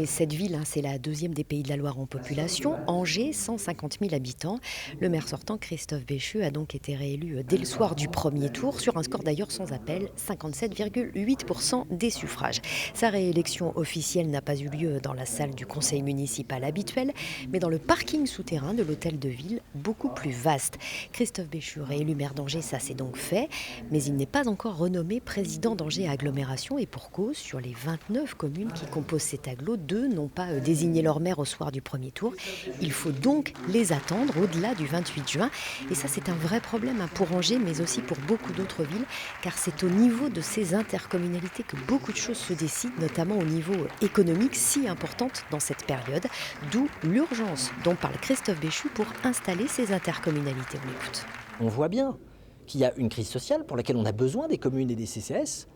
Et cette ville, c'est la deuxième des Pays de la Loire en population. Angers, 150 000 habitants. Le maire sortant, Christophe Béchu, a donc été réélu dès le soir du premier tour, sur un score d'ailleurs sans appel, 57,8% des suffrages. Sa réélection officielle n'a pas eu lieu dans la salle du conseil municipal habituel, mais dans le parking souterrain de l'hôtel de ville, beaucoup plus vaste. Christophe Béchu, réélu maire d'Angers, ça c'est donc fait, mais il n'est pas encore renommé président d'Angers Agglomération, et pour cause, sur les 29 communes qui composent cet agglo, deux n'ont pas désigné leur maire au soir du premier tour. Il faut donc les attendre au-delà du 28 juin. Et ça, c'est un vrai problème pour Angers, mais aussi pour beaucoup d'autres villes, car c'est au niveau de ces intercommunalités que beaucoup de choses se décident, notamment au niveau économique, si importante dans cette période. D'où l'urgence dont parle Christophe Béchu pour installer ces intercommunalités. On l'écoute. On voit bien qu'il y a une crise sociale pour laquelle on a besoin des communes et des CCS,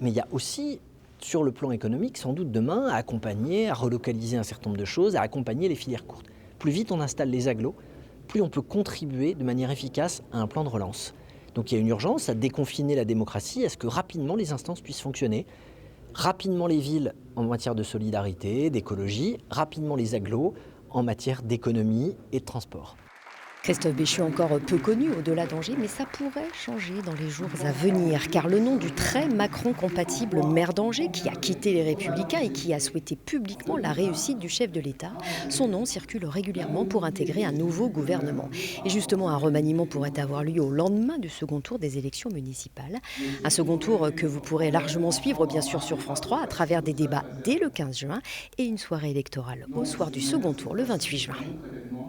mais il y a aussi, sur le plan économique, sans doute demain, à accompagner, à relocaliser un certain nombre de choses, à accompagner les filières courtes. Plus vite on installe les agglos, plus on peut contribuer de manière efficace à un plan de relance. Donc il y a une urgence à déconfiner la démocratie, à ce que rapidement les instances puissent fonctionner, rapidement les villes en matière de solidarité, d'écologie, rapidement les agglos en matière d'économie et de transport. Christophe Béchu, encore peu connu au-delà d'Angers, mais ça pourrait changer dans les jours à venir, car le nom du très Macron-compatible maire d'Angers, qui a quitté les Républicains et qui a souhaité publiquement la réussite du chef de l'État, son nom circule régulièrement pour intégrer un nouveau gouvernement. Et justement, un remaniement pourrait avoir lieu au lendemain du second tour des élections municipales. Un second tour que vous pourrez largement suivre, bien sûr, sur France 3, à travers des débats dès le 15 juin et une soirée électorale au soir du second tour, le 28 juin.